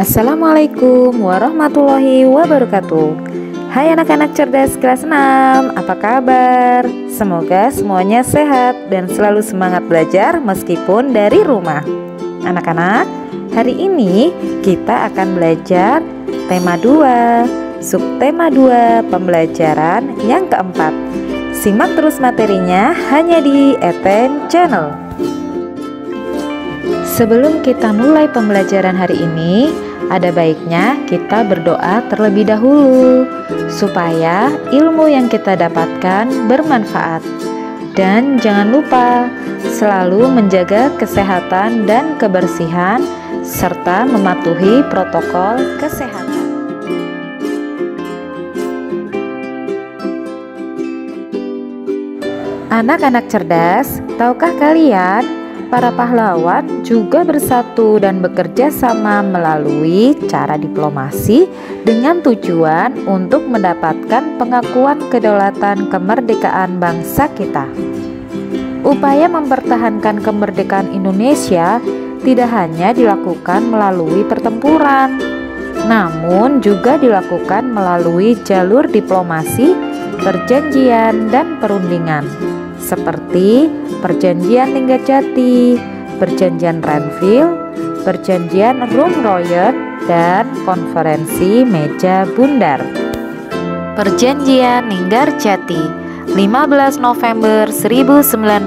Assalamualaikum warahmatullahi wabarakatuh. Hai anak-anak cerdas kelas 6, apa kabar? Semoga semuanya sehat dan selalu semangat belajar meskipun dari rumah. Anak-anak, hari ini kita akan belajar tema 2, subtema 2 pembelajaran yang keempat. Simak terus materinya hanya di ETEN Channel. Sebelum kita mulai pembelajaran hari ini, ada baiknya kita berdoa terlebih dahulu supaya ilmu yang kita dapatkan bermanfaat. Dan jangan lupa selalu menjaga kesehatan dan kebersihan serta mematuhi protokol kesehatan. Anak-anak cerdas, tahukah kalian para pahlawan juga bersatu dan bekerja sama melalui cara diplomasi dengan tujuan untuk mendapatkan pengakuan kedaulatan kemerdekaan bangsa kita. Upaya mempertahankan kemerdekaan Indonesia tidak hanya dilakukan melalui pertempuran, namun juga dilakukan melalui jalur diplomasi, perjanjian, dan perundingan, seperti Perjanjian Linggarjati, Perjanjian Renville, Perjanjian Rumroyen, dan Konferensi Meja Bundar. Perjanjian Linggarjati 15 November 1946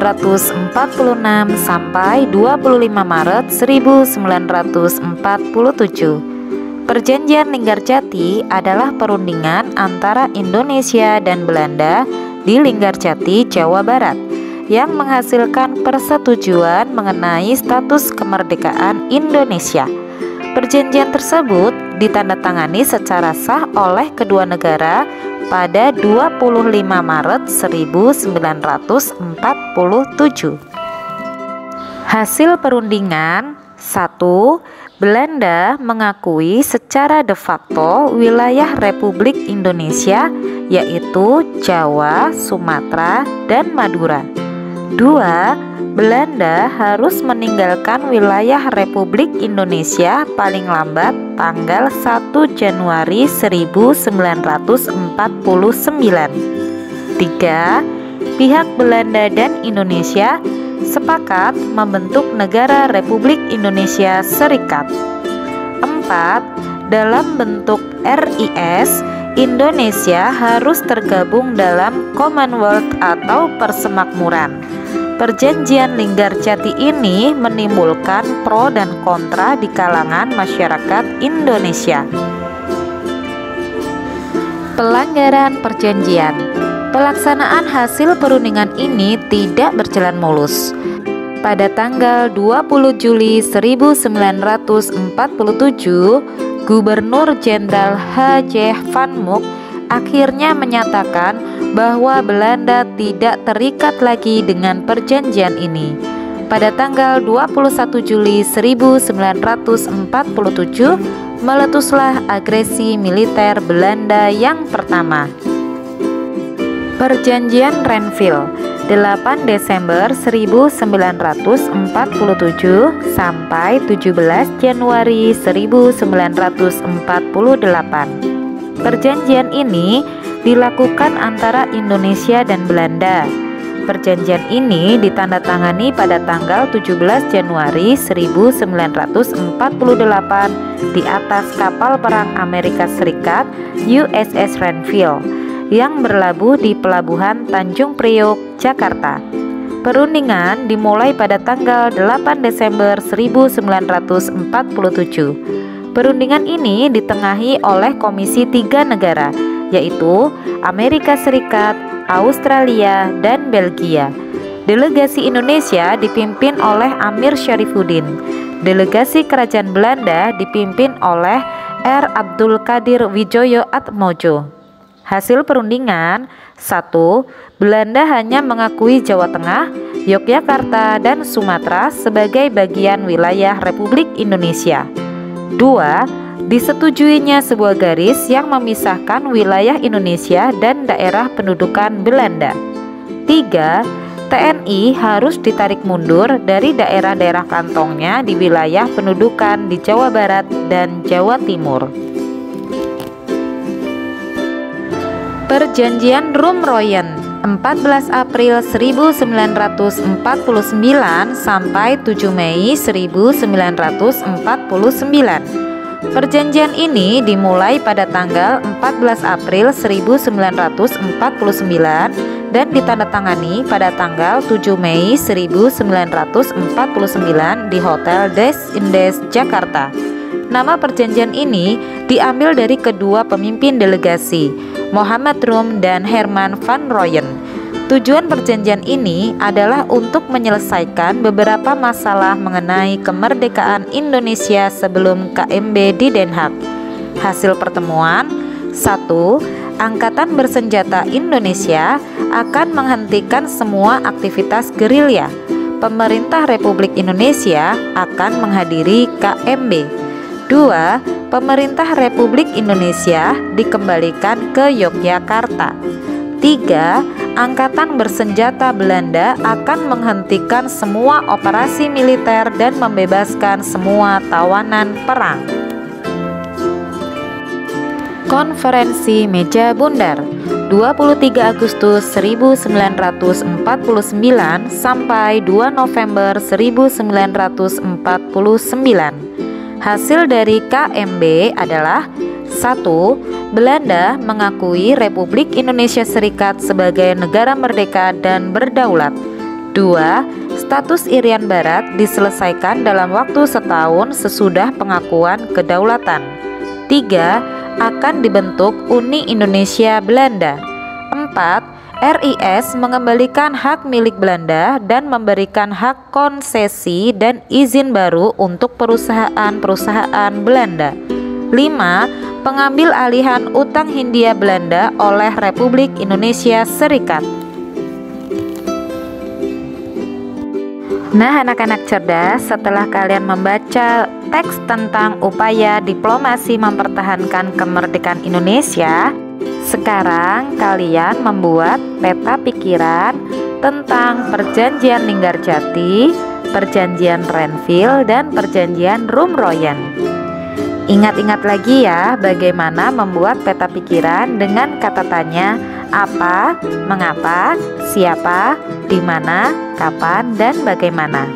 sampai 25 Maret 1947. Perjanjian Linggarjati adalah perundingan antara Indonesia dan Belanda di Linggarjati, Jawa Barat, yang menghasilkan persetujuan mengenai status kemerdekaan Indonesia. Perjanjian tersebut ditandatangani secara sah oleh kedua negara pada 25 Maret 1947. Hasil perundingan: 1. Belanda mengakui secara de facto wilayah Republik Indonesia, yaitu Jawa, Sumatera, dan Madura. 2. Belanda harus meninggalkan wilayah Republik Indonesia paling lambat tanggal 1 Januari 1949. 3. Pihak Belanda dan Indonesia sepakat membentuk negara Republik Indonesia Serikat. 4. Dalam bentuk RIS, Indonesia harus tergabung dalam Commonwealth atau Persemakmuran. Perjanjian Linggarjati ini menimbulkan pro dan kontra di kalangan masyarakat Indonesia. Pelanggaran perjanjian. Pelaksanaan hasil perundingan ini tidak berjalan mulus. Pada tanggal 20 Juli 1947, Gubernur Jenderal H.J. Van Mook akhirnya menyatakan bahwa Belanda tidak terikat lagi dengan perjanjian ini. Pada tanggal 21 Juli 1947, meletuslah agresi militer Belanda yang pertama. Perjanjian Renville 8 Desember 1947 sampai 17 Januari 1948. Perjanjian ini dilakukan antara Indonesia dan Belanda. Perjanjian ini ditandatangani pada tanggal 17 Januari 1948 di atas kapal perang Amerika Serikat USS Renville yang berlabuh di pelabuhan Tanjung Priok, Jakarta. Perundingan dimulai pada tanggal 8 Desember 1947. Perundingan ini ditengahi oleh Komisi 3 negara, yaitu Amerika Serikat, Australia, dan Belgia. Delegasi Indonesia dipimpin oleh Amir Syarifuddin. Delegasi Kerajaan Belanda dipimpin oleh R. Abdul Qadir Wijoyo Atmojo. Hasil perundingan: 1. Belanda hanya mengakui Jawa Tengah, Yogyakarta, dan Sumatera sebagai bagian wilayah Republik Indonesia. 2. Disetujuinya sebuah garis yang memisahkan wilayah Indonesia dan daerah pendudukan Belanda. 3. TNI harus ditarik mundur dari daerah-daerah kantongnya di wilayah pendudukan di Jawa Barat dan Jawa Timur. Perjanjian Rum-Royen 14 April 1949 sampai 7 Mei 1949. Perjanjian ini dimulai pada tanggal 14 April 1949 dan ditandatangani pada tanggal 7 Mei 1949 di Hotel Des Indes, Jakarta. Nama perjanjian ini diambil dari kedua pemimpin delegasi, Muhammad Rum dan Herman van Royen. Tujuan perjanjian ini adalah untuk menyelesaikan beberapa masalah mengenai kemerdekaan Indonesia sebelum KMB di Den Haag. Hasil pertemuan: 1. Angkatan Bersenjata Indonesia akan menghentikan semua aktivitas gerilya. Pemerintah Republik Indonesia akan menghadiri KMB. 2. Pemerintah Republik Indonesia dikembalikan ke Yogyakarta. 3. Angkatan Bersenjata Belanda akan menghentikan semua operasi militer dan membebaskan semua tawanan perang. Konferensi Meja Bundar 23 Agustus 1949 sampai 2 November 1949. Hasil dari KMB adalah: 1. Belanda mengakui Republik Indonesia Serikat sebagai negara merdeka dan berdaulat. 2. Status Irian Barat diselesaikan dalam waktu setahun sesudah pengakuan kedaulatan. 3. Akan dibentuk Uni Indonesia Belanda. 4. RIS mengembalikan hak milik Belanda dan memberikan hak konsesi dan izin baru untuk perusahaan-perusahaan Belanda. 5. Pengambil alihan utang Hindia Belanda oleh Republik Indonesia Serikat. Nah, anak-anak cerdas, setelah kalian membaca teks tentang upaya diplomasi mempertahankan kemerdekaan Indonesia, sekarang kalian membuat peta pikiran tentang Perjanjian Linggarjati, Perjanjian Renville, dan Perjanjian Rum-Royen. Ingat-ingat lagi ya bagaimana membuat peta pikiran dengan kata tanya apa, mengapa, siapa, di mana, kapan, dan bagaimana.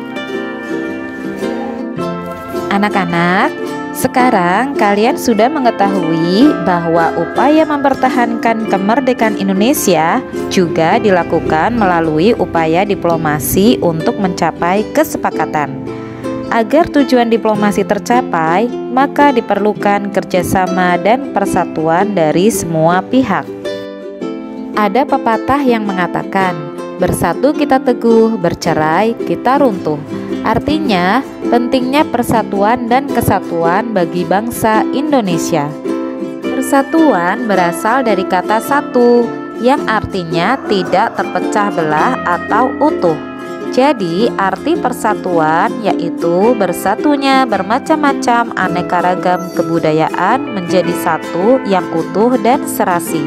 Anak-anak, sekarang kalian sudah mengetahui bahwa upaya mempertahankan kemerdekaan Indonesia juga dilakukan melalui upaya diplomasi untuk mencapai kesepakatan. Agar tujuan diplomasi tercapai, maka diperlukan kerjasama dan persatuan dari semua pihak. Ada pepatah yang mengatakan, bersatu kita teguh, bercerai kita runtuh. Artinya, pentingnya persatuan dan kesatuan bagi bangsa Indonesia. Persatuan berasal dari kata satu, yang artinya tidak terpecah belah atau utuh. Jadi, arti persatuan yaitu bersatunya bermacam-macam aneka ragam kebudayaan menjadi satu yang utuh dan serasi.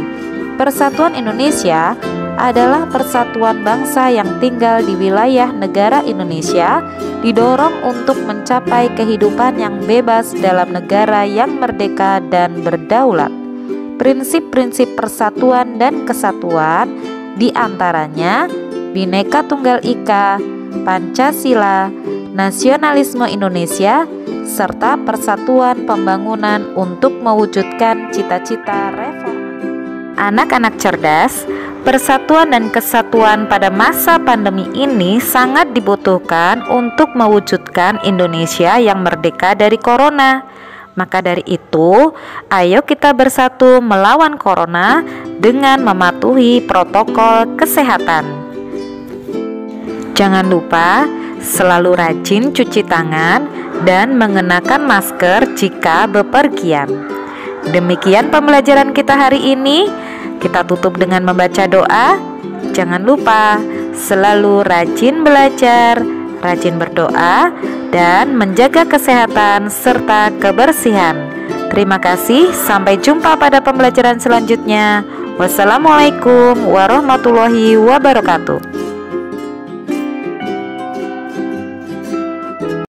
Persatuan Indonesia adalah persatuan bangsa yang tinggal di wilayah negara Indonesia, didorong untuk mencapai kehidupan yang bebas dalam negara yang merdeka dan berdaulat. Prinsip-prinsip persatuan dan kesatuan diantaranya Bhinneka Tunggal Ika, Pancasila, nasionalisme Indonesia, serta persatuan pembangunan untuk mewujudkan cita-cita reformasi. Anak-anak cerdas, persatuan dan kesatuan pada masa pandemi ini sangat dibutuhkan untuk mewujudkan Indonesia yang merdeka dari corona. Maka dari itu, ayo kita bersatu melawan corona dengan mematuhi protokol kesehatan. Jangan lupa selalu rajin cuci tangan dan mengenakan masker jika bepergian. Demikian pembelajaran kita hari ini. Kita tutup dengan membaca doa. Jangan lupa selalu rajin belajar, rajin berdoa, dan menjaga kesehatan serta kebersihan. Terima kasih, sampai jumpa pada pembelajaran selanjutnya. Wassalamualaikum warahmatullahi wabarakatuh.